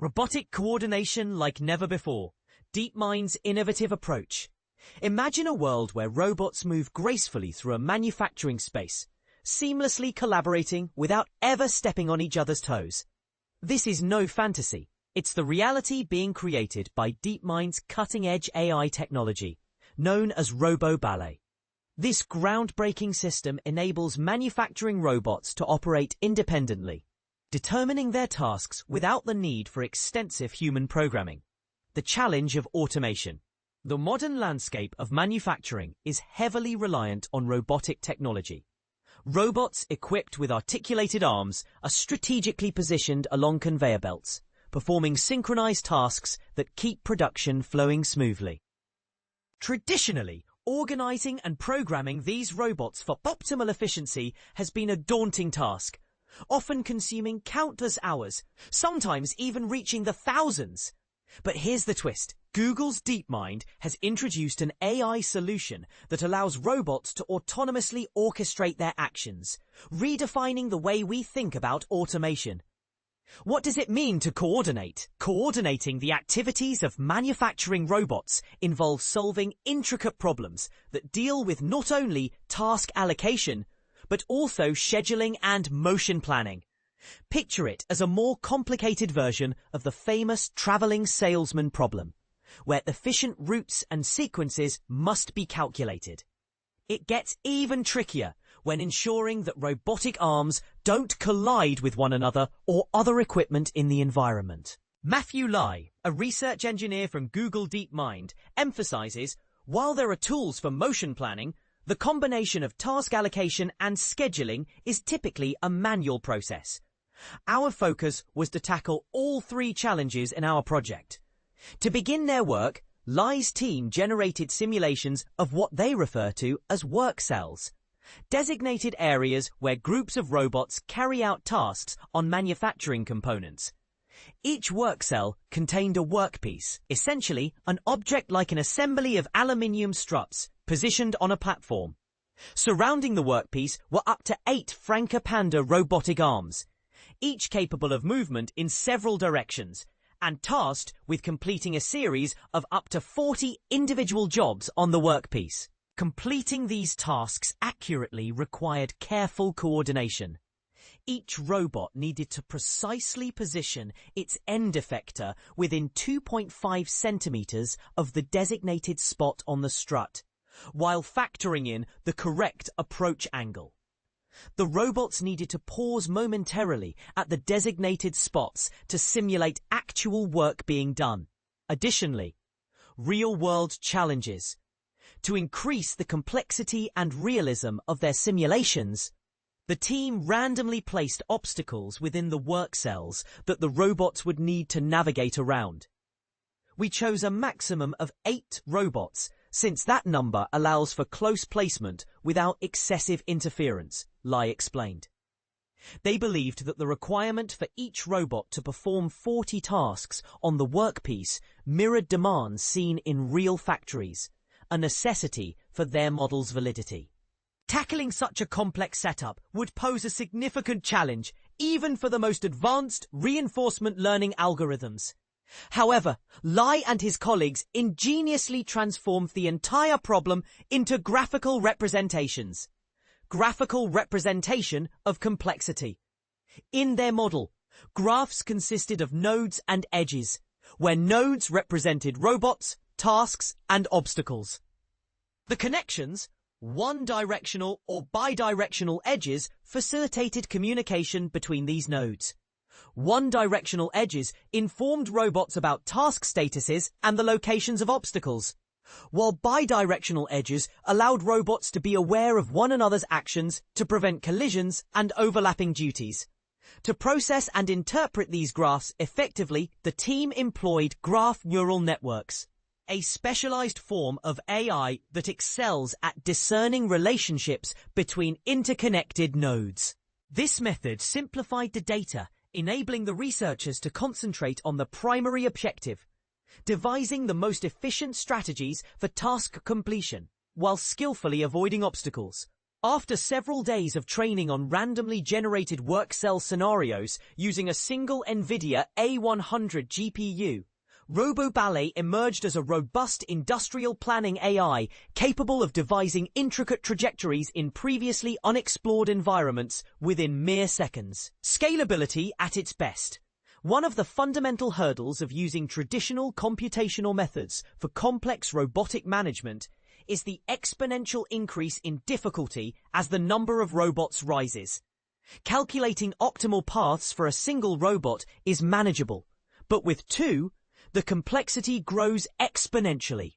Robotic coordination like never before. DeepMind's innovative approach. Imagine a world where robots move gracefully through a manufacturing space, seamlessly collaborating without ever stepping on each other's toes. This is no fantasy. It's the reality being created by DeepMind's cutting-edge AI technology, known as RoboBallet. This groundbreaking system enables manufacturing robots to operate independently, determining their tasks without the need for extensive human programming. The challenge of automation. The modern landscape of manufacturing is heavily reliant on robotic technology. Robots equipped with articulated arms are strategically positioned along conveyor belts, performing synchronized tasks that keep production flowing smoothly. Traditionally, organizing and programming these robots for optimal efficiency has been a daunting task, often consuming countless hours, sometimes even reaching the thousands. But here's the twist. Google's DeepMind has introduced an AI solution that allows robots to autonomously orchestrate their actions, redefining the way we think about automation. What does it mean to coordinate? Coordinating the activities of manufacturing robots involves solving intricate problems that deal with not only task allocation, but also scheduling and motion planning. Picture it as a more complicated version of the famous traveling salesman problem, where efficient routes and sequences must be calculated. It gets even trickier when ensuring that robotic arms don't collide with one another or other equipment in the environment. Matthew Lai, a research engineer from Google DeepMind, emphasizes, while there are tools for motion planning, the combination of task allocation and scheduling is typically a manual process. Our focus was to tackle all three challenges in our project. To begin their work, Lai's team generated simulations of what they refer to as work cells, designated areas where groups of robots carry out tasks on manufacturing components. Each work cell contained a workpiece, essentially an object like an assembly of aluminium struts positioned on a platform. Surrounding the workpiece were up to 8 Franka Panda robotic arms, each capable of movement in several directions, and tasked with completing a series of up to 40 individual jobs on the workpiece. Completing these tasks accurately required careful coordination. Each robot needed to precisely position its end effector within 2.5 centimeters of the designated spot on the strut, while factoring in the correct approach angle. The robots needed to pause momentarily at the designated spots to simulate actual work being done. Additionally, real-world challenges. To increase the complexity and realism of their simulations, the team randomly placed obstacles within the work cells that the robots would need to navigate around. We chose a maximum of 8 robots, since that number allows for close placement without excessive interference, Lai explained. They believed that the requirement for each robot to perform 40 tasks on the workpiece mirrored demands seen in real factories, a necessity for their model's validity. Tackling such a complex setup would pose a significant challenge, even for the most advanced reinforcement learning algorithms. However, Lai and his colleagues ingeniously transformed the entire problem into graphical representations. Graphical representation of complexity. In their model, graphs consisted of nodes and edges, where nodes represented robots, tasks, and obstacles. The connections, one-directional or bidirectional edges, facilitated communication between these nodes. One-directional edges informed robots about task statuses and the locations of obstacles, while bidirectional edges allowed robots to be aware of one another's actions to prevent collisions and overlapping duties. To process and interpret these graphs effectively, the team employed graph neural networks, a specialized form of AI that excels at discerning relationships between interconnected nodes. This method simplified the data, enabling the researchers to concentrate on the primary objective, devising the most efficient strategies for task completion, while skillfully avoiding obstacles. After several days of training on randomly generated work cell scenarios using a single NVIDIA A100 GPU, RoboBallet emerged as a robust industrial planning AI capable of devising intricate trajectories in previously unexplored environments within mere seconds. Scalability at its best. One of the fundamental hurdles of using traditional computational methods for complex robotic management is the exponential increase in difficulty as the number of robots rises. Calculating optimal paths for a single robot is manageable, but with two, the complexity grows exponentially.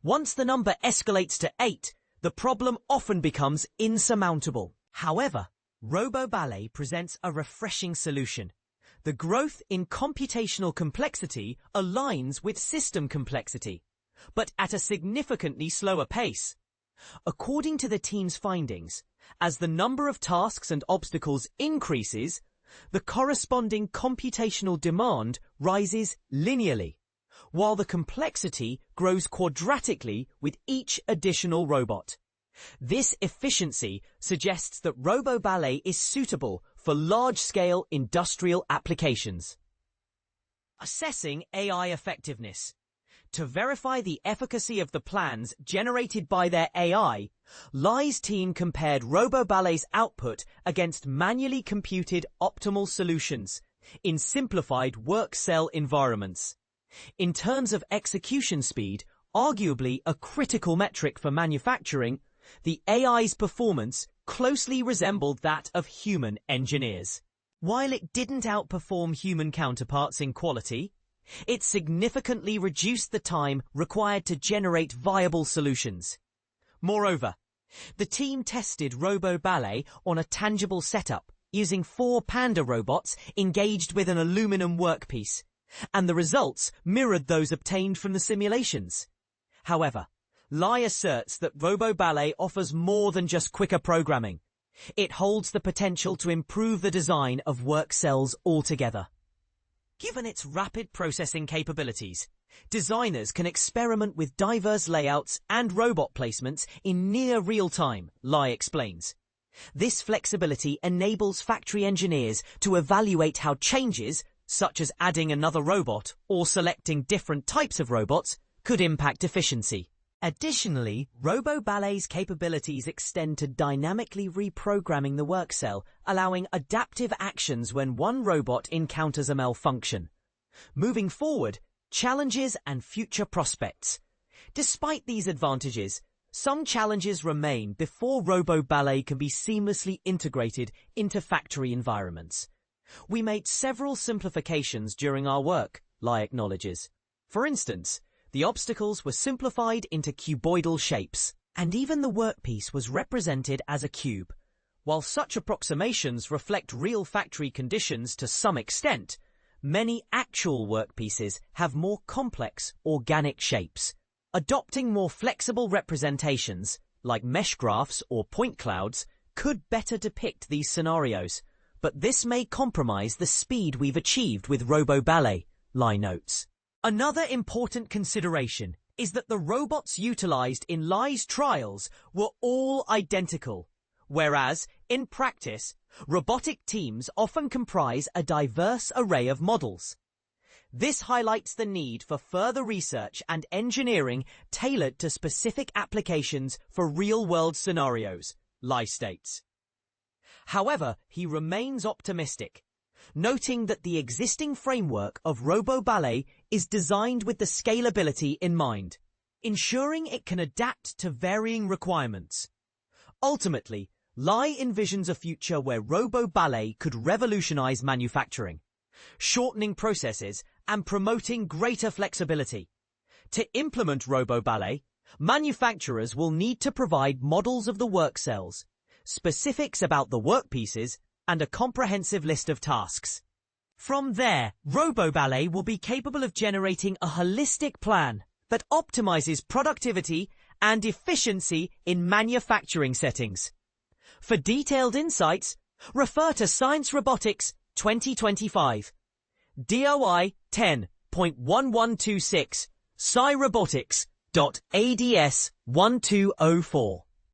Once the number escalates to 8, the problem often becomes insurmountable. However, RoboBallet presents a refreshing solution. The growth in computational complexity aligns with system complexity, but at a significantly slower pace. According to the team's findings, as the number of tasks and obstacles increases, the corresponding computational demand rises linearly, while the complexity grows quadratically with each additional robot. This efficiency suggests that RoboBallet is suitable for large-scale industrial applications. Assessing AI effectiveness. To verify the efficacy of the plans generated by their AI, Lai's team compared RoboBallet's output against manually computed optimal solutions in simplified work cell environments. In terms of execution speed, arguably a critical metric for manufacturing, the AI's performance closely resembled that of human engineers. While it didn't outperform human counterparts in quality, it significantly reduced the time required to generate viable solutions. Moreover, the team tested RoboBallet on a tangible setup using 4 Panda robots engaged with an aluminum workpiece, and the results mirrored those obtained from the simulations. However, Lai asserts that RoboBallet offers more than just quicker programming. It holds the potential to improve the design of work cells altogether. Given its rapid processing capabilities, designers can experiment with diverse layouts and robot placements in near real time, Lai explains. This flexibility enables factory engineers to evaluate how changes, such as adding another robot or selecting different types of robots, could impact efficiency. Additionally, RoboBallet's capabilities extend to dynamically reprogramming the work cell, allowing adaptive actions when one robot encounters a malfunction. Moving forward, challenges and future prospects. Despite these advantages, some challenges remain before RoboBallet can be seamlessly integrated into factory environments. We made several simplifications during our work, Lai acknowledges. For instance, the obstacles were simplified into cuboidal shapes, and even the workpiece was represented as a cube. While such approximations reflect real factory conditions to some extent, many actual workpieces have more complex organic shapes. Adopting more flexible representations, like mesh graphs or point clouds, could better depict these scenarios, but this may compromise the speed we've achieved with RoboBallet, Lai notes. Another important consideration is that the robots utilized in Lai's trials were all identical, whereas, in practice, robotic teams often comprise a diverse array of models. This highlights the need for further research and engineering tailored to specific applications for real-world scenarios, Lai states. However, he remains optimistic, noting that the existing framework of RoboBallet is designed with the scalability in mind, ensuring it can adapt to varying requirements. Ultimately, Lai envisions a future where RoboBallet could revolutionize manufacturing, shortening processes and promoting greater flexibility. To implement RoboBallet, manufacturers will need to provide models of the work cells, specifics about the workpieces, and a comprehensive list of tasks. From there, RoboBallet will be capable of generating a holistic plan that optimizes productivity and efficiency in manufacturing settings. For detailed insights, refer to Science Robotics 2025. DOI 10.1126 scirobotics.ads1204.